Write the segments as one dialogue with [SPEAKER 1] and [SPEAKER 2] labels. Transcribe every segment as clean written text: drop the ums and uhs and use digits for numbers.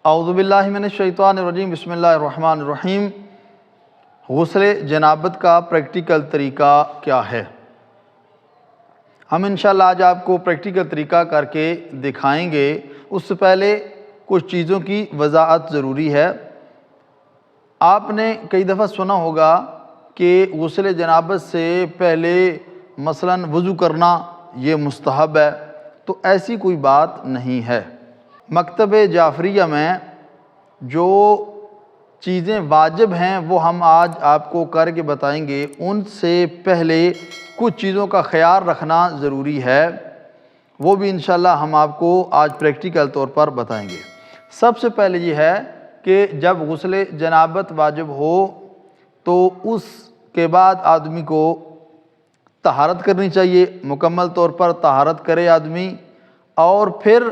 [SPEAKER 1] اعوذ باللہ من الشیطان الرجیم، بسم اللہ الرحمن الرحیم۔ غسل جنابت کا پریکٹیکل طریقہ کیا ہے؟ ہم انشاءاللہ آج آپ کو پریکٹیکل طریقہ کر کے دکھائیں گے۔ اس سے پہلے کچھ چیزوں کی وضاحت ضروری ہے۔ آپ نے کئی دفعہ سنا ہوگا کہ غسل جنابت سے پہلے مثلاً وضو کرنا یہ مستحب ہے، تو ایسی کوئی بات نہیں ہے۔ مکتب جعفریہ میں جو چیزیں واجب ہیں وہ ہم آج آپ کو کر کے بتائیں گے۔ ان سے پہلے کچھ چیزوں کا خیال رکھنا ضروری ہے، وہ بھی انشاءاللہ ہم آپ کو آج پریکٹیکل طور پر بتائیں گے۔ سب سے پہلے یہ ہے کہ جب غسل جنابت واجب ہو تو اس کے بعد آدمی کو طہارت کرنی چاہیے، مکمل طور پر طہارت کرے آدمی، اور پھر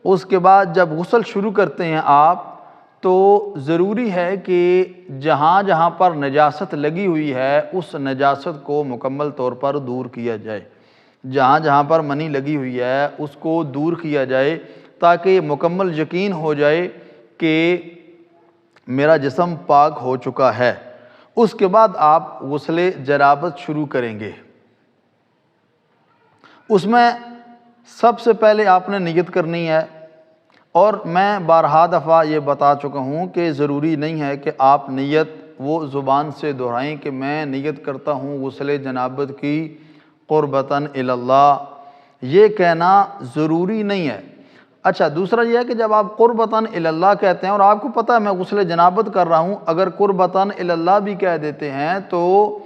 [SPEAKER 1] اس کے بعد جب غسل شروع کرتے ہیں آپ تو ضروری ہے کہ جہاں جہاں پر نجاست لگی ہوئی ہے اس نجاست کو مکمل طور پر دور کیا جائے۔ جہاں جہاں پر منی لگی ہوئی ہے اس کو دور کیا جائے تاکہ مکمل یقین ہو جائے کہ میرا جسم پاک ہو چکا ہے۔ اس کے بعد آپ غسل جنابت شروع کریں گے۔ اس میں سب سے پہلے آپ نے نیت کرنی ہے، اور میں بارہا دفعہ یہ بتا چکا ہوں کہ ضروری نہیں ہے کہ آپ نیت وہ زبان سے دہرائیں کہ میں نیت کرتا ہوں غسل جنابت کی قربتاً الی اللہ، یہ کہنا ضروری نہیں ہے۔ اچھا، دوسرا یہ ہے کہ جب آپ قربتاً الی اللہ کہتے ہیں اور آپ کو پتہ ہے میں غسل جنابت کر رہا ہوں، اگر قربتاً الی اللہ بھی کہہ دیتے ہیں تو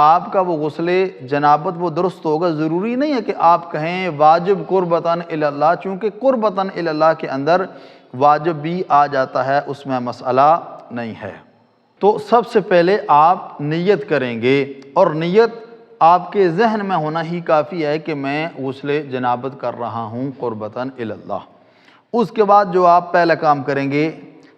[SPEAKER 1] آپ کا وہ غسل جنابت وہ درست ہوگا۔ ضروری نہیں ہے کہ آپ کہیں واجب قربتاً الی اللہ، چونکہ قربتاً الی اللہ کے اندر واجب بھی آ جاتا ہے، اس میں مسئلہ نہیں ہے۔ تو سب سے پہلے آپ نیت کریں گے، اور نیت آپ کے ذہن میں ہونا ہی کافی ہے کہ میں غسل جنابت کر رہا ہوں قربتاً الی اللہ۔ اس کے بعد جو آپ پہلا کام کریں گے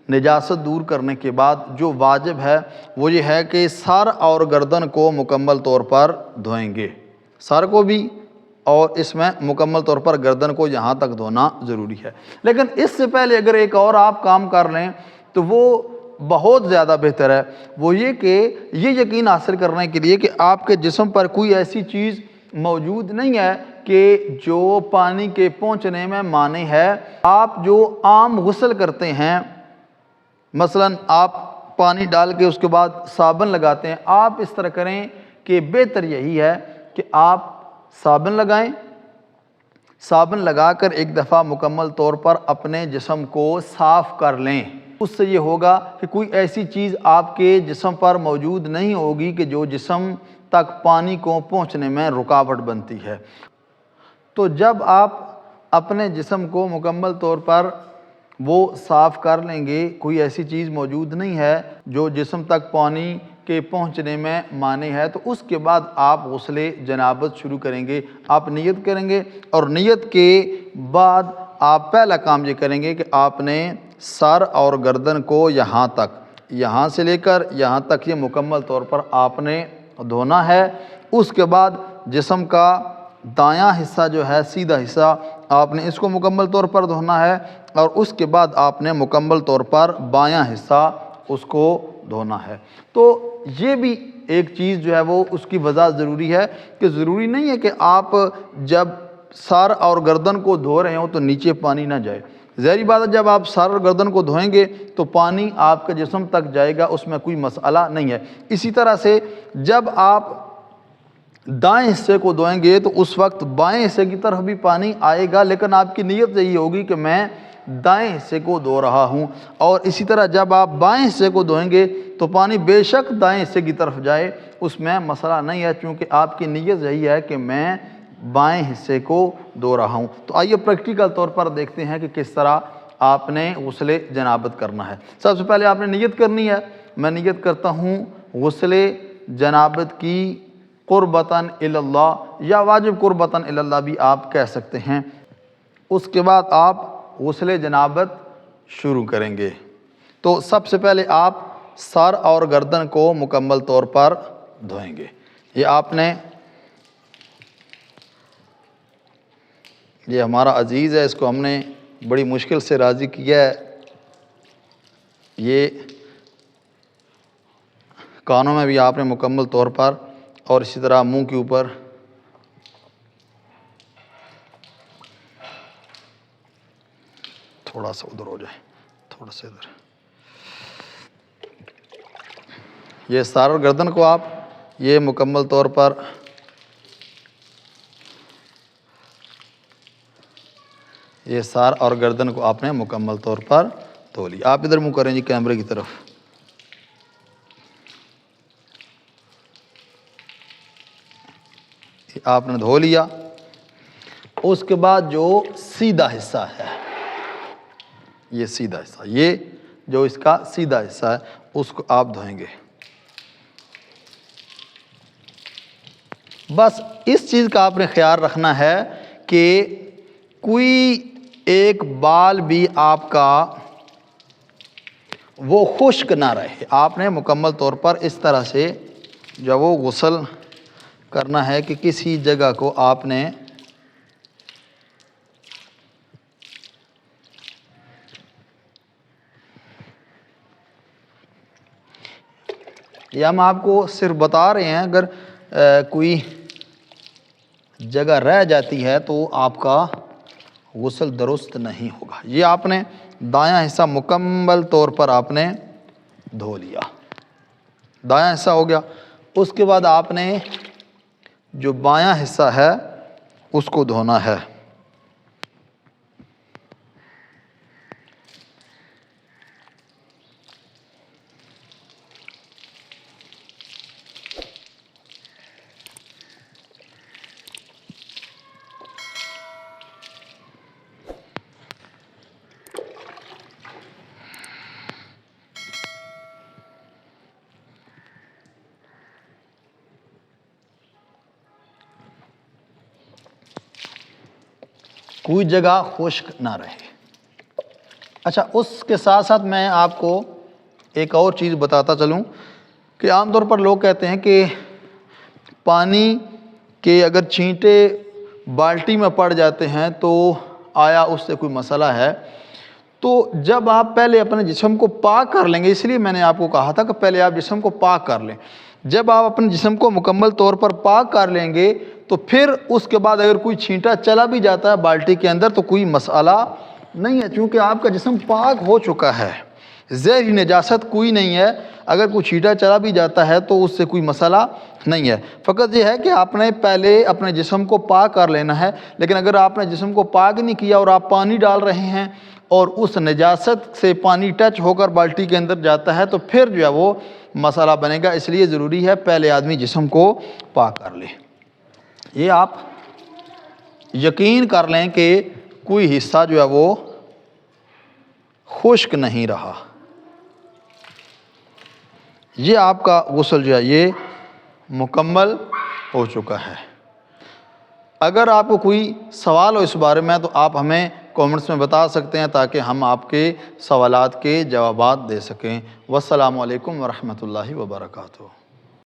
[SPEAKER 1] نجاست دور کرنے کے بعد، جو واجب ہے وہ یہ ہے کہ سر اور گردن کو مکمل طور پر دھوئیں گے، سر کو بھی، اور اس میں مکمل طور پر گردن کو یہاں تک دھونا ضروری ہے۔ لیکن اس سے پہلے اگر ایک اور آپ کام کر لیں تو وہ بہت زیادہ بہتر ہے، وہ یہ کہ یہ یقین حاصل کرنے کے لیے کہ آپ کے جسم پر کوئی ایسی چیز موجود نہیں ہے کہ جو پانی کے پہنچنے میں مانع ہے۔ آپ جو عام غسل کرتے ہیں، مثلاً آپ پانی ڈال کے اس کے بعد صابن لگاتے ہیں، آپ اس طرح کریں کہ بہتر یہی ہے کہ آپ صابن لگائیں، صابن لگا کر ایک دفعہ مکمل طور پر اپنے جسم کو صاف کر لیں۔ اس سے یہ ہوگا کہ کوئی ایسی چیز آپ کے جسم پر موجود نہیں ہوگی کہ جو جسم تک پانی کو پہنچنے میں رکاوٹ بنتی ہے۔ تو جب آپ اپنے جسم کو مکمل طور پر وہ صاف کر لیں گے، کوئی ایسی چیز موجود نہیں ہے جو جسم تک پانی کے پہنچنے میں مانع ہے، تو اس کے بعد آپ غسل جنابت شروع کریں گے۔ آپ نیت کریں گے، اور نیت کے بعد آپ پہلا کام یہ کریں گے کہ آپ نے سر اور گردن کو یہاں تک، یہاں سے لے کر یہاں تک یہ مکمل طور پر آپ نے دھونا ہے۔ اس کے بعد جسم کا دایاں حصہ جو ہے، سیدھا حصہ، آپ نے اس کو مکمل طور پر دھونا ہے، اور اس کے بعد آپ نے مکمل طور پر بایاں حصہ اس کو دھونا ہے۔ تو یہ بھی ایک چیز جو ہے وہ اس کی وضاحت ضروری ہے کہ ضروری نہیں ہے کہ آپ جب سر اور گردن کو دھو رہے ہوں تو نیچے پانی نہ جائے۔ ظاہری بات ہے جب آپ سر اور گردن کو دھوئیں گے تو پانی آپ کے جسم تک جائے گا، اس میں کوئی مسئلہ نہیں ہے۔ اسی طرح سے جب آپ دائیں حصے کو دھوئیں گے تو اس وقت بائیں حصے کی طرف بھی پانی آئے گا، لیکن آپ کی نیت یہی ہوگی کہ میں دائیں حصے کو دھو رہا ہوں۔ اور اسی طرح جب آپ بائیں حصے کو دھوئیں گے تو پانی بے شک دائیں حصے کی طرف جائے، اس میں مسئلہ نہیں ہے، چونکہ آپ کی نیت یہی ہے کہ میں بائیں حصے کو دھو رہا ہوں۔ تو آئیے پریکٹیکل طور پر دیکھتے ہیں کہ کس طرح آپ نے غسل جنابت کرنا ہے۔ سب سے پہلے آپ نے نیت کرنی ہے۔ میں نیت کرتا ہوں غسل جنابت کی قربتاً الی اللہ، یا واجب قربتاً الی اللہ بھی آپ کہہ سکتے ہیں۔ اس کے بعد آپ غسل جنابت شروع کریں گے۔ تو سب سے پہلے آپ سر اور گردن کو مکمل طور پر دھوئیں گے۔ یہ آپ نے، یہ ہمارا عزیز ہے، اس کو ہم نے بڑی مشکل سے راضی کیا ہے، یہ کانوں میں بھی آپ نے مکمل طور پر اور اسی طرح منہ کے اوپر تھوڑا سا ادھر ہو جائے، تھوڑا سا ادھر، یہ سار اور گردن کو آپ یہ مکمل طور پر یہ سار اور گردن کو آپ نے مکمل طور پر دھو لیا۔ آپ ادھر منہ کریں جی کیمرے کی طرف۔ آپ نے دھو لیا۔ اس کے بعد جو سیدھا حصہ ہے، یہ سیدھا حصہ، یہ جو اس کا سیدھا حصہ ہے اس کو آپ دھوئیں گے۔ بس اس چیز کا آپ نے خیال رکھنا ہے کہ کوئی ایک بال بھی آپ کا وہ خشک نہ رہے۔ آپ نے مکمل طور پر اس طرح سے جب وہ غسل کرنا ہے کہ کسی جگہ کو آپ نے یہ ہم آپ کو صرف بتا رہے ہیں، اگر کوئی جگہ رہ جاتی ہے تو آپ کا غسل درست نہیں ہوگا۔ یہ آپ نے دایاں حصہ مکمل طور پر آپ نے دھو لیا، دایاں حصہ ہو گیا۔ اس کے بعد آپ نے جو بایاں حصہ ہے اس کو دھونا ہے۔ کوئی جگہ خشک نہ رہے۔ اچھا، اس کے ساتھ ساتھ میں آپ کو ایک اور چیز بتاتا چلوں کہ عام طور پر لوگ کہتے ہیں کہ پانی کے اگر چھینٹے بالٹی میں پڑ جاتے ہیں تو آیا اس سے کوئی مسئلہ ہے؟ تو جب آپ پہلے اپنے جسم کو پاک کر لیں گے، اس لیے میں نے آپ کو کہا تھا کہ پہلے آپ جسم کو پاک کر لیں۔ جب آپ اپنے جسم کو مکمل طور پر پاک کر لیں گے تو پھر اس کے بعد اگر کوئی چھینٹا چلا بھی جاتا ہے بالٹی کے اندر تو کوئی مسئلہ نہیں ہے، چونکہ آپ کا جسم پاک ہو چکا ہے، زہری نجاست کوئی نہیں ہے۔ اگر کوئی چھینٹا چلا بھی جاتا ہے تو اس سے کوئی مسئلہ نہیں ہے، فقط یہ ہے کہ آپ نے پہلے اپنے جسم کو پاک کر لینا ہے۔ لیکن اگر آپ نے جسم کو پاک نہیں کیا اور آپ پانی ڈال رہے ہیں اور اس نجاست سے پانی ٹچ ہو کر بالٹی کے اندر جاتا ہے تو پھر جو ہے وہ مسئلہ بنے گا۔ اس لیے ضروری ہے پہلے آدمی جسم کو پاک کر لے۔ یہ آپ یقین کر لیں کہ کوئی حصہ جو ہے وہ خشک نہیں رہا۔ یہ آپ کا غسل جو ہے یہ مکمل ہو چکا ہے۔ اگر آپ کو کوئی سوال ہو اس بارے میں تو آپ ہمیں کامنٹس میں بتا سکتے ہیں تاکہ ہم آپ کے سوالات کے جوابات دے سکیں۔ والسلام علیکم ورحمۃ اللہ وبرکاتہ۔